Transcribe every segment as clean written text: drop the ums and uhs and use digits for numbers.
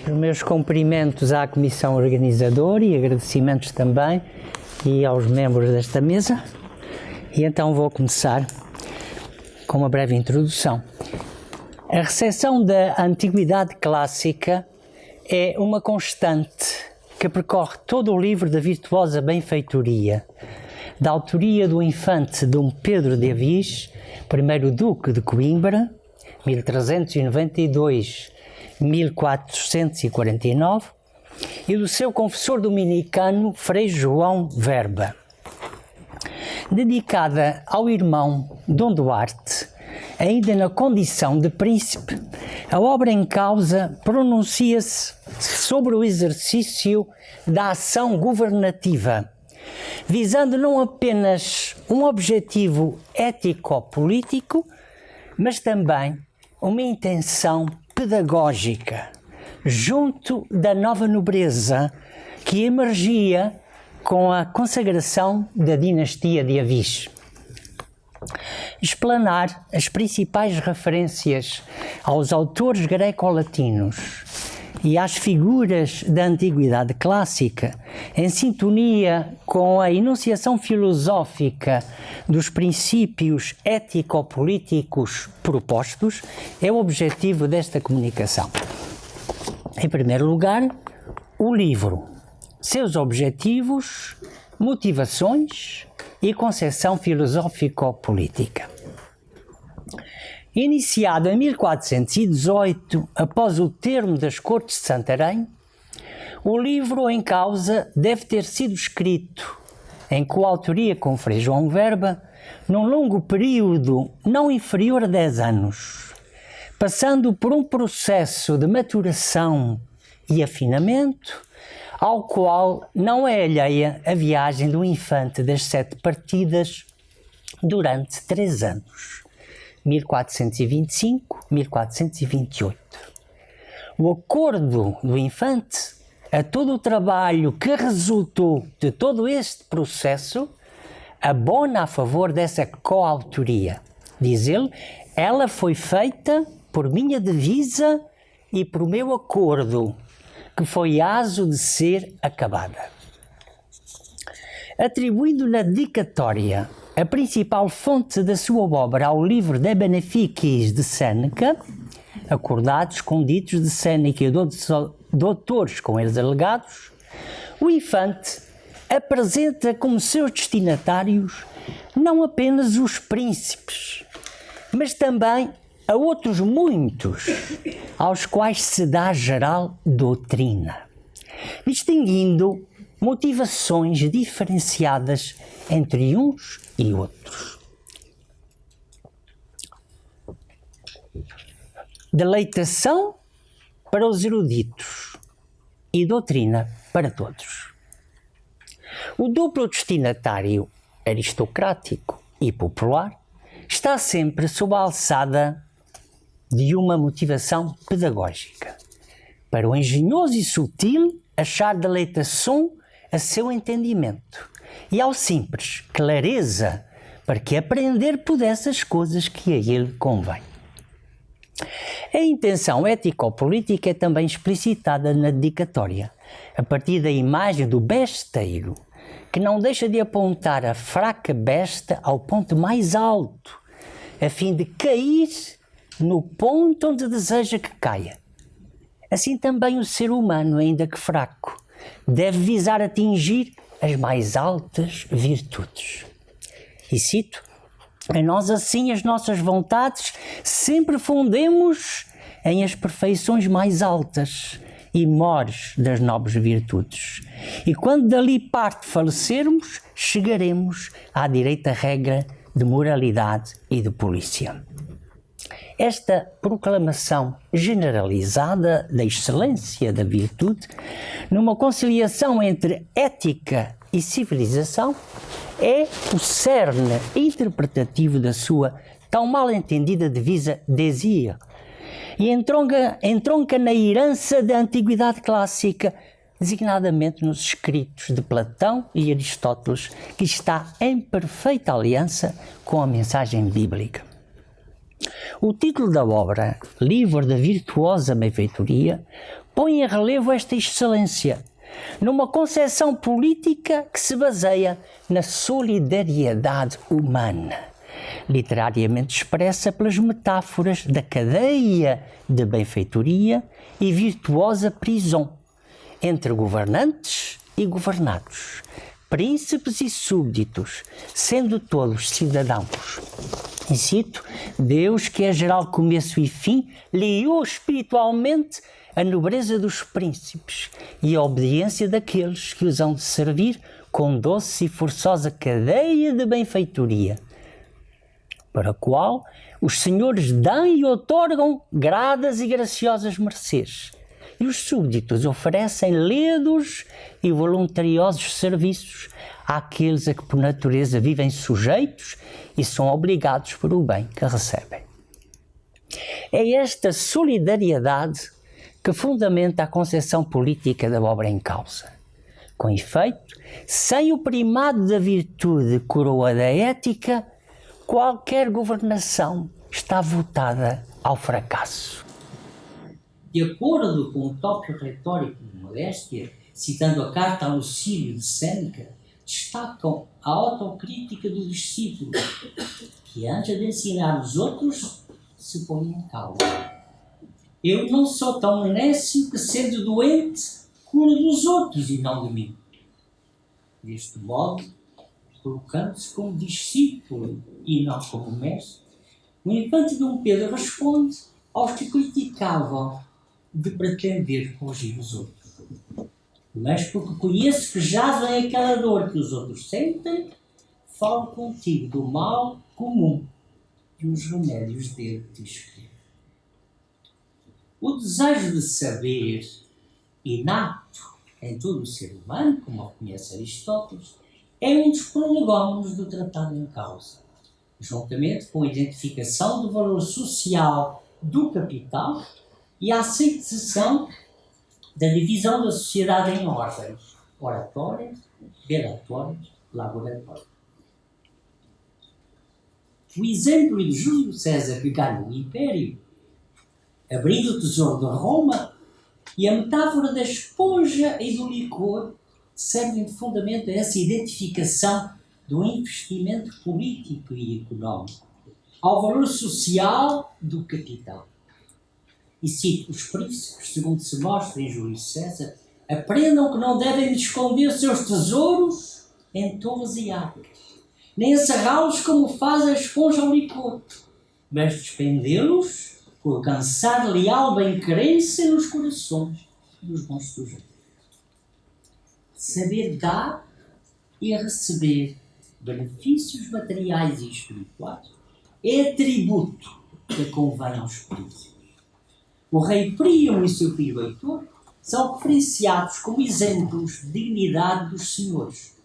Os meus cumprimentos à comissão organizadora e agradecimentos também e aos membros desta mesa. E então vou começar com uma breve introdução. A recepção da Antiguidade Clássica é uma constante que percorre todo o livro da virtuosa benfeitoria, da autoria do infante Dom Pedro de Avis, primeiro Duque de Coimbra, 1392-1449, e do seu confessor dominicano, Frei João Verba. Dedicada ao irmão Dom Duarte, ainda na condição de príncipe, a obra em causa pronuncia-se sobre o exercício da ação governativa, visando não apenas um objetivo ético-político, mas também uma intenção pedagógica, junto da nova nobreza que emergia com a consagração da dinastia de Avis. Explanar as principais referências aos autores greco-latinos e às figuras da Antiguidade Clássica, em sintonia com a enunciação filosófica dos princípios ético-políticos propostos, é o objetivo desta comunicação. Em primeiro lugar, o livro, seus objetivos, motivações e concepção filosófico-política. Iniciado em 1418, após o termo das Cortes de Santarém, o livro em causa deve ter sido escrito, em coautoria com Frei João Verba, num longo período não inferior a 10 anos, passando por um processo de maturação e afinamento, ao qual não é alheia a viagem do infante das 7 partidas durante 3 anos. 1425-1428. O acordo do infante a todo o trabalho que resultou de todo este processo abona a favor dessa coautoria. Diz ele, ela foi feita por minha divisa e por meu acordo, que foi aso de ser acabada. Atribuindo na dedicatória a principal fonte da sua obra ao livro De Beneficis de Séneca, acordados com ditos de Séneca e doutores com eles alegados, o infante apresenta como seus destinatários não apenas os príncipes, mas também a outros muitos, aos quais se dá geral doutrina, distinguindo motivações diferenciadas entre uns e outros. Deleitação para os eruditos e doutrina para todos. O duplo destinatário aristocrático e popular está sempre sob a alçada de uma motivação pedagógica, para o engenhoso e sutil achar deleitação a seu entendimento, e ao simples, clareza, para que aprender pudesse as coisas que a ele convém. A intenção ético-política é também explicitada na dedicatória, a partir da imagem do besteiro, que não deixa de apontar a fraca besta ao ponto mais alto, a fim de cair no ponto onde deseja que caia. Assim também o ser humano, ainda que fraco, deve visar atingir as mais altas virtudes. E cito, a nós assim as nossas vontades sempre fundemos em as perfeições mais altas e mores das nobres virtudes. E quando dali parte falecermos, chegaremos à direita regra de moralidade e de polícia. Esta proclamação generalizada da excelência da virtude, numa conciliação entre ética e civilização, é o cerne interpretativo da sua tão mal entendida divisa désir, e entronca na herança da Antiguidade Clássica, designadamente nos escritos de Platão e Aristóteles, que está em perfeita aliança com a mensagem bíblica. O título da obra, Livro da Virtuosa Benfeitoria, põe em relevo esta excelência, numa concepção política que se baseia na solidariedade humana, literariamente expressa pelas metáforas da cadeia de benfeitoria e virtuosa prisão entre governantes e governados, príncipes e súbditos, sendo todos cidadãos. E cito: Deus, que é geral começo e fim, liou espiritualmente a nobreza dos príncipes e a obediência daqueles que os hão de servir com doce e forçosa cadeia de benfeitoria, para a qual os senhores dão e outorgam gradas e graciosas mercês, e os súbditos oferecem ledos e voluntariosos serviços àqueles a que por natureza vivem sujeitos e são obrigados por o bem que recebem. É esta solidariedade que fundamenta a concepção política da obra em causa. Com efeito, sem o primado da virtude coroa da ética, qualquer governação está votada ao fracasso. De acordo com o tópico retórico de Modéstia, citando a carta a Lucílio de Sêneca, destacam a autocrítica do discípulo, que antes de ensinar os outros, se põe em causa. Eu não sou tão nécio que, sendo doente, curo dos outros e não de mim. Deste modo, colocando-se como discípulo e não como mestre, o infante Dom Pedro responde aos que criticavam de pretender corrigir os outros. Mas porque conheço que jazem aquela dor que os outros sentem, falo contigo do mal comum e os remédios dele te escrevo. O desejo de saber, inato em todo o ser humano, como reconhece Aristóteles, é um dos prolegómenos do tratado em causa, juntamente com a identificação do valor social do capital e a aceitação da divisão da sociedade em ordens oratórias, relatórias, laboratórias. O exemplo de Júlio César que ganha o Império, abrindo o tesouro de Roma, e a metáfora da esponja e do licor servem de fundamento a essa identificação do investimento político e económico, ao valor social do capital. E cito: os príncipes, segundo se mostra em Júlio César, aprendam que não devem esconder seus tesouros em torres e arcas, nem encerrá-los como faz a esponja ao licor, mas despendê-los por alcançar leal bem-querência nos corações dos bons sujeitos. Saber dar e receber benefícios materiais e espirituais é atributo que convém aos príncipes. O rei Príamo e seu filho Heitor são referenciados como exemplos de dignidade dos senhores,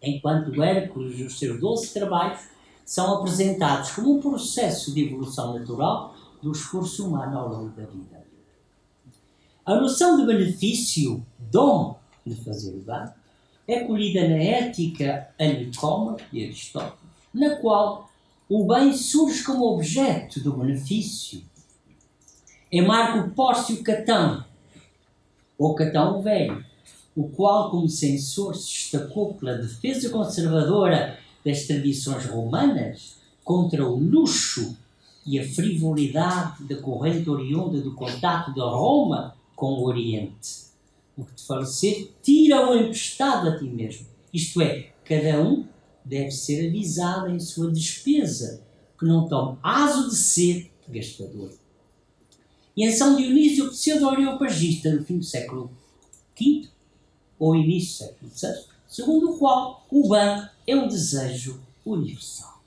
enquanto Hércules e os seus 12 trabalhos são apresentados como um processo de evolução natural do esforço humano ao longo da vida. A noção de benefício, dom de fazer o bem, é colhida na ética Nicômaco de Aristóteles, na qual o bem surge como objeto do benefício. É Marco Pórcio Catão, ou Catão o Velho, o qual, como censor, se destacou pela defesa conservadora das tradições romanas contra o luxo e a frivolidade da corrente oriunda do contato da Roma com o Oriente. O que te falecer, tira o emprestado a ti mesmo. Isto é, cada um deve ser avisado em sua despesa, que não tome aso de ser gastador. E em São Dionísio, pseudo-areopagista, no fim do século V ou início do século VI, segundo o qual o bem é um desejo universal.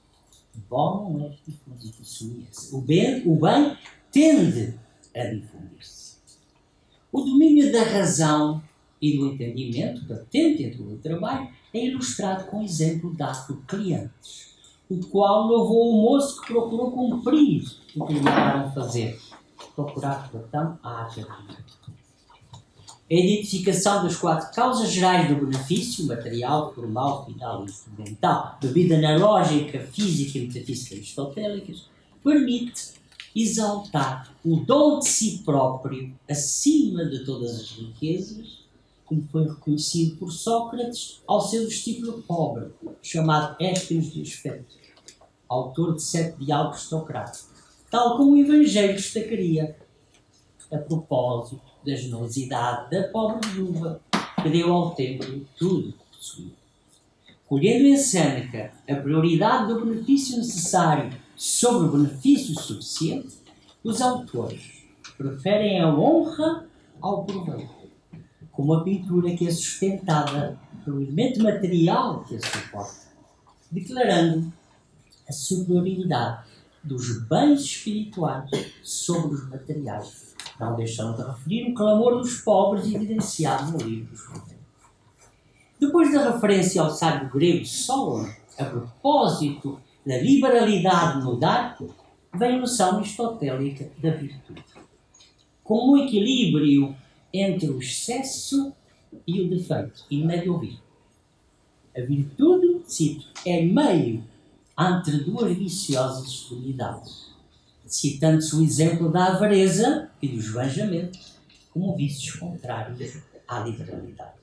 Bom não é difundir-se. O bem tende a difundir-se. O domínio da razão e do entendimento, da atente entre o trabalho, é ilustrado com o exemplo dado por Clientes, o qual levou o moço que procurou cumprir o que lhe mandaram fazer, procurar, portanto, a academia. A identificação das 4 causas gerais do benefício, material, formal, final e instrumental, bebida na lógica, física e metafísica aristotélicas, permite exaltar o dom de si próprio acima de todas as riquezas, como foi reconhecido por Sócrates ao seu discípulo pobre, chamado Ésquilo de Esfeto, autor de 7 diálogos socráticos, tal como o Evangelho destacaria, a propósito da generosidade da pobre viúva, que deu ao templo tudo o que possuía. Colhendo em Sêneca a prioridade do benefício necessário sobre o benefício suficiente, os autores preferem a honra ao proveito, como a pintura que é sustentada pelo elemento material que a suporta, declarando a superioridade dos bens espirituais sobre os materiais, não deixando de referir o clamor dos pobres evidenciado no livro dos Provérbios. Depois da referência ao sábio grego Solon, a propósito da liberalidade no dar, vem a noção aristotélica da virtude, como um equilíbrio entre o excesso e o defeito, e não é de ouvir. A virtude, cito, é meio entre duas viciosas extremidades, citando-se o exemplo da avareza e do esbanjamento como vícios contrários à liberalidade.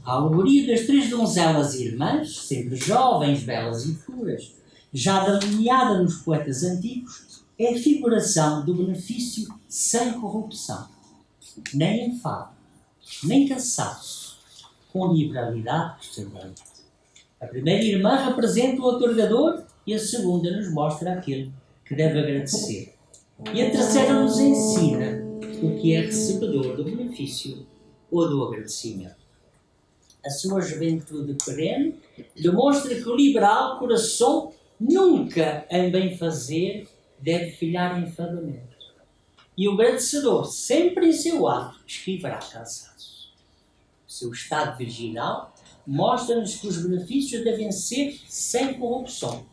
A alegoria das 3 donzelas irmãs, sempre jovens, belas e puras, já delineada nos poetas antigos, é a figuração do benefício sem corrupção, nem enfado, nem cansaço, com liberalidade posteriormente. A primeira irmã representa o otorgador e a segunda nos mostra aquele que deve agradecer. E a terceira nos ensina o que é recebedor do benefício ou do agradecimento. A sua juventude perene demonstra que o liberal coração nunca em bem fazer deve filhar em enfadamento. E o agradecedor, sempre em seu ato, esquivará cansaço. O seu estado virginal mostra-nos que os benefícios devem ser sem corrupção.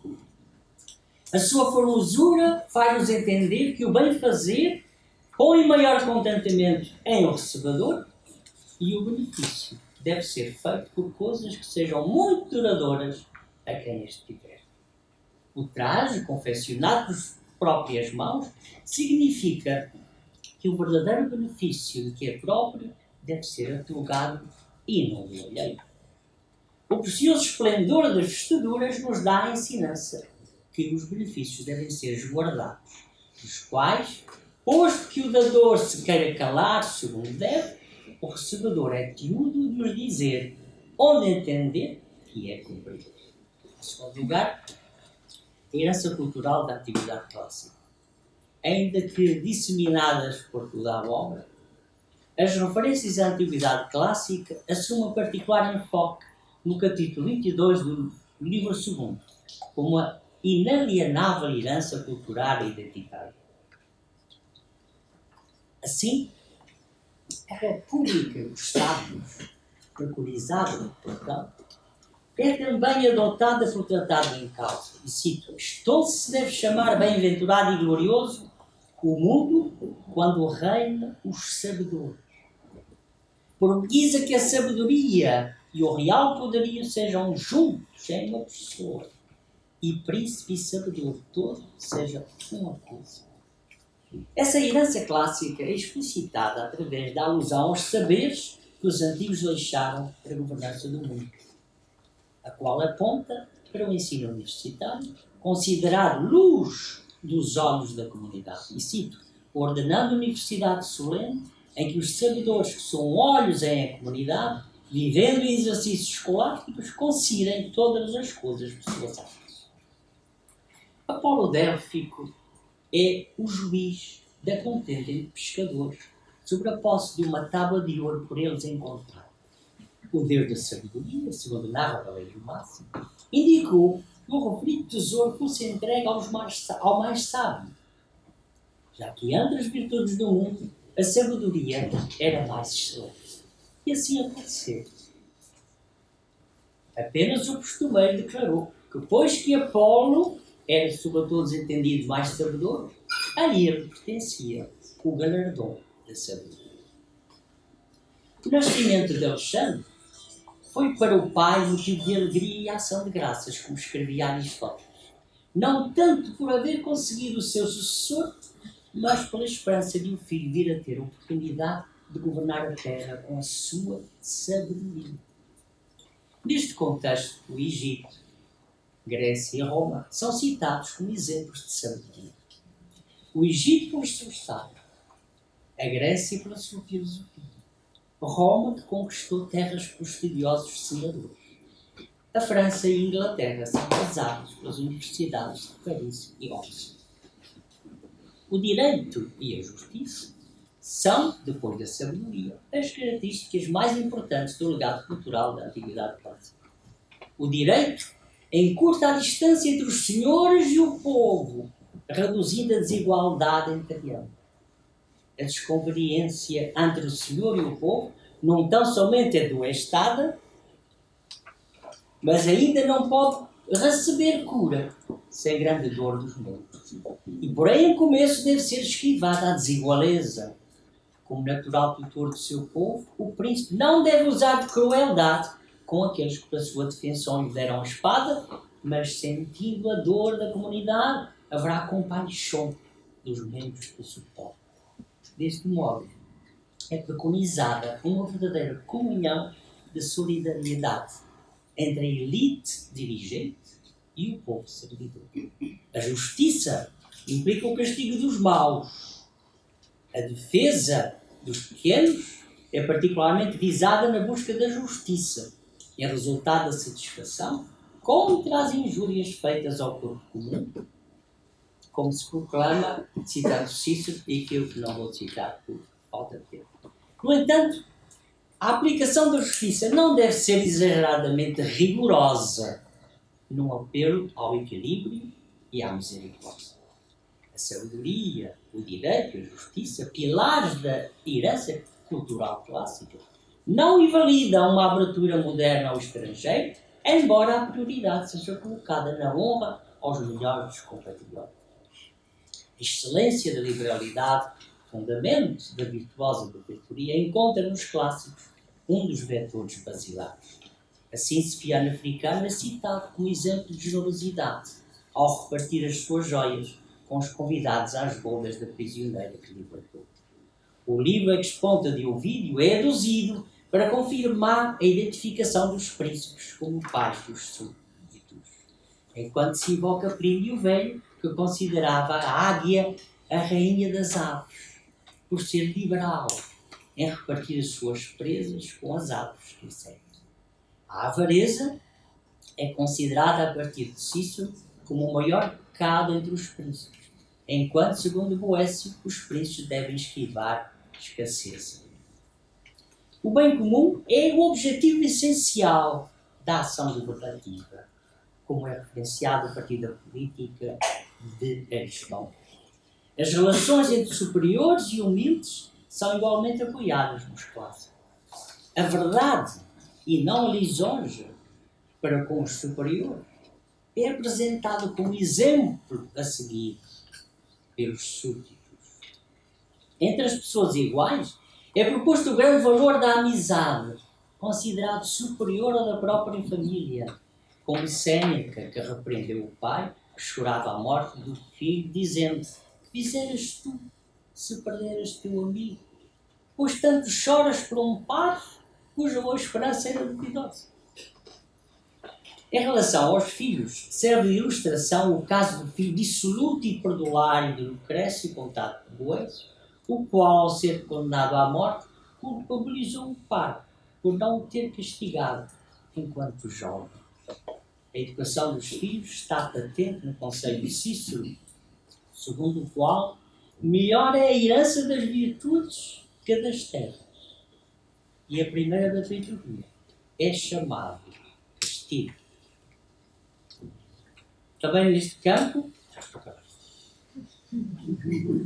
A sua formosura faz-nos entender que o bem-fazer põe maior contentamento em o recebedor e o benefício deve ser feito por coisas que sejam muito duradouras a quem as tiver. O traje, confeccionado por próprias mãos, significa que o verdadeiro benefício de que é próprio deve ser atorgado e não do alheio. O precioso esplendor das vestiduras nos dá a ensinança que os benefícios devem ser esguardados, dos quais, posto que o dador se queira calar segundo deve, o recebedor é tiúdo de os dizer, onde entender que é cumprir. Em segundo lugar, a herança cultural da antiguidade clássica. Ainda que disseminadas por toda a obra, as referências à antiguidade clássica assumem particular enfoque no capítulo 22 do livro 2, como a inalienável herança cultural e identitária. Assim, a República dos Estados, preconizada no Portugal, é também adotada pelo tratado em causa. E cito, estou se deve chamar bem-aventurado e glorioso o mundo quando reina os sabedores. Profetiza que a sabedoria e o real poderio sejam juntos em uma pessoa, e príncipe e sabedor todo seja uma coisa. Essa herança clássica é explicitada através da alusão aos saberes que os antigos deixaram para a governança do mundo, a qual aponta para o ensino universitário, considerado luz dos olhos da comunidade. E cito, ordenando universidade solene, em que os sabedores que são olhos em a comunidade, vivendo em exercícios escolásticos, considerem todas as coisas pessoas ágeis. Apolo Délfico é o juiz da contenda entre pescadores sobre a posse de uma tábua de ouro por eles encontrada. O Deus da sabedoria, segundo narra a lei do máximo, indicou que o referido tesouro fosse entregue ao mais sábio, já que entre as virtudes do mundo a sabedoria era mais excelente. E assim aconteceu. Apenas o costumeiro declarou que, pois que Apolo era, sobre todos entendidos, mais sabedor, a ele pertencia o galardão da sabedoria. O nascimento de Alexandre foi para o pai motivo de alegria e ação de graças, como escrevia Aristóteles. não tanto por haver conseguido o seu sucessor, mas pela esperança de o filho vir a ter a oportunidade de governar a terra com a sua sabedoria. Neste contexto, o Egito, Grécia e Roma são citados como exemplos de sabedoria. O Egito pelo seu Estado, a Grécia pela sua filosofia, Roma que conquistou terras por estudiosos senadores. A França e a Inglaterra são casados pelas universidades de Paris e Oxford. O direito e a justiça são, depois da sabedoria, as características mais importantes do legado cultural da Antiguidade Clássica. O direito encurta a distância entre os senhores e o povo, reduzindo a desigualdade entre eles. A desconveniência entre o senhor e o povo não tão somente é doentada, mas ainda não pode receber cura sem grande dor dos membros. E porém, em começo, deve ser esquivada a desigualdade. Como natural tutor do seu povo, o príncipe não deve usar de crueldade com aqueles que, para a sua defensão, lhe deram a espada, mas sentindo a dor da comunidade, haverá compaixão dos membros que o suportam. Deste modo, é preconizada uma verdadeira comunhão de solidariedade entre a elite dirigente e o povo servidor. A justiça implica o castigo dos maus. A defesa dos pequenos é particularmente visada na busca da justiça, em resultado da satisfação contra as injúrias feitas ao corpo comum, como se proclama, citando Cícero, e que eu não vou citar por falta de tempo. No entanto, a aplicação da justiça não deve ser exageradamente rigorosa num apelo ao equilíbrio e à misericórdia. A sabedoria, o direito e a justiça, pilares da herança cultural clássica, não invalidam uma abertura moderna ao estrangeiro, embora a prioridade seja colocada na honra aos melhores dos compatriotas. A excelência da liberalidade, fundamento da virtuosa benfeitoria, encontra nos clássicos um dos vetores basilares. Assim, Cipriano Africano é citado como exemplo de generosidade ao repartir as suas joias com os convidados às bodas da prisioneira que libertou. O livro Exponta de Ovídio é aduzido para confirmar a identificação dos príncipes como pais dos súditos, enquanto se invoca Plínio o Velho, que considerava a águia a rainha das aves, por ser liberal em repartir as suas presas com as aves que seguem. A avareza é considerada, a partir de Cícero, como o maior pecado entre os príncipes, enquanto, segundo Boécio, os príncipes devem esquivar escassez. O bem comum é o objetivo essencial da ação governativa, como é referenciado a partir da política de Aristóteles. As relações entre superiores e humildes são igualmente apoiadas nos clássicos. A verdade, e não a lisonja, para com os superiores, é apresentado como exemplo a seguir pelos súditos. Entre as pessoas iguais, é proposto o grande valor da amizade, considerado superior ao da própria família, como Séneca, que repreendeu o pai, que chorava a morte do filho, dizendo: "Que fizeras tu, se perderas teu amigo? Pois tanto choras por um par, cuja boa esperança era duvidosa." Em relação aos filhos, serve de ilustração o caso do filho dissoluto e perdulário de Lucrécio, contado por Boécio, o qual, ao ser condenado à morte, culpabilizou o pai por não o ter castigado enquanto jovem. A educação dos filhos está patente no conselho de Cícero, segundo o qual melhor é a herança das virtudes que a das terras. E a primeira da benfeitoria é chamado castigo. Também neste campo,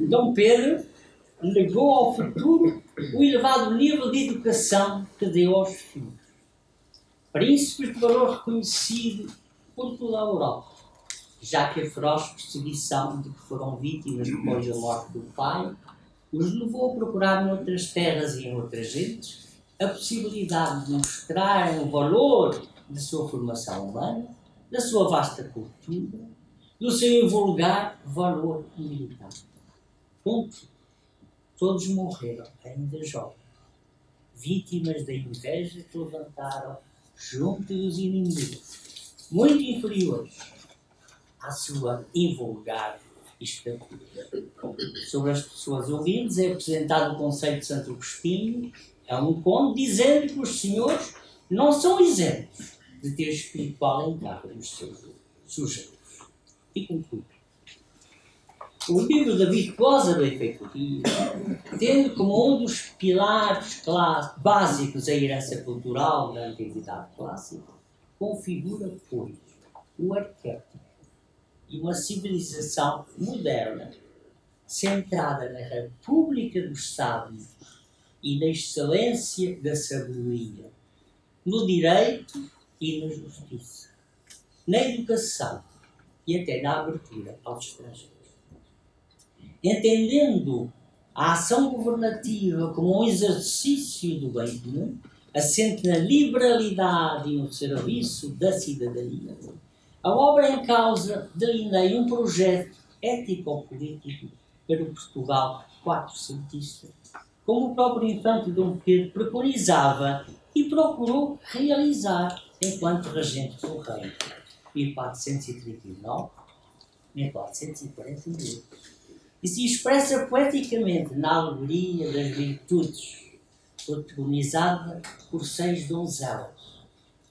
Dom Pedro legou ao futuro o elevado nível de educação que deu aos filhos. Príncipes de valor reconhecido por toda a Europa, já que a feroz perseguição de que foram vítimas depois da morte do pai os levou a procurar noutras terras e em outras gentes a possibilidade de mostrarem o valor da sua formação humana, da sua vasta cultura do seu invulgar valor militar. Ponto. Todos morreram, ainda jovens, vítimas da inveja que levantaram junto dos inimigos, muito inferiores à sua invulgar estatura. Sobre as pessoas humildes é apresentado o conceito de Santo Agostinho, é um conto dizendo que os senhores não são isentos de ter espiritual encargo nos seus sujeitos. E conclui. O livro da virtuosa benfeitoria, tendo como um dos pilares básicos a herança cultural da antiguidade clássica, configura, pois, o arquétipo e uma civilização moderna centrada na República dos Sábios e na excelência da sabedoria, no direito e na justiça, na educação e até na abertura aos estrangeiros. Entendendo a ação governativa como um exercício do bem comum, assente na liberalidade e no serviço da cidadania, a obra em causa delineia um projeto ético-político para o Portugal quatrocentista, como o próprio infante Dom Pedro preconizava e procurou realizar enquanto regente do reino, em 1439 e 1442. E se expressa poeticamente na alegoria das virtudes, protagonizada por 6 donzelas: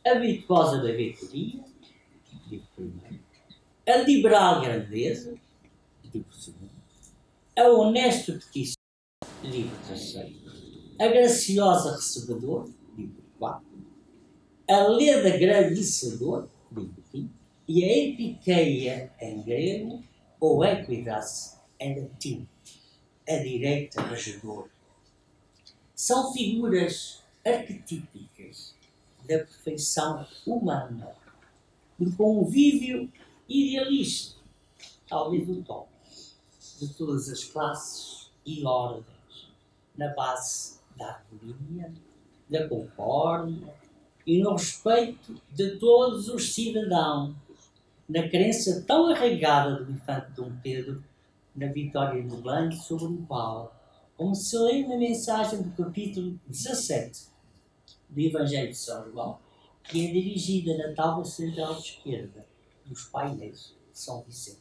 a virtuosa da virtudia, livro primeiro, a liberal grandeza, livro segundo, a honesto petição, livro terceiro, a graciosa recebedor, livro 4, a leda agradecedor, livro 5, e a epiqueia em grego, ou equidas em latim, a direita regedor. São figuras arquetípicas da perfeição humana, do convívio idealista, talvez utópico, de todas as classes e ordens, na base da harmonia, da concórdia e no respeito de todos os cidadãos, na crença tão arraigada do infante Dom Pedro na vitória de Belém sobre o Paulo, como se lê na mensagem do capítulo 17 do Evangelho de São João, que é dirigida na tábua central esquerda dos painéis de São Vicente.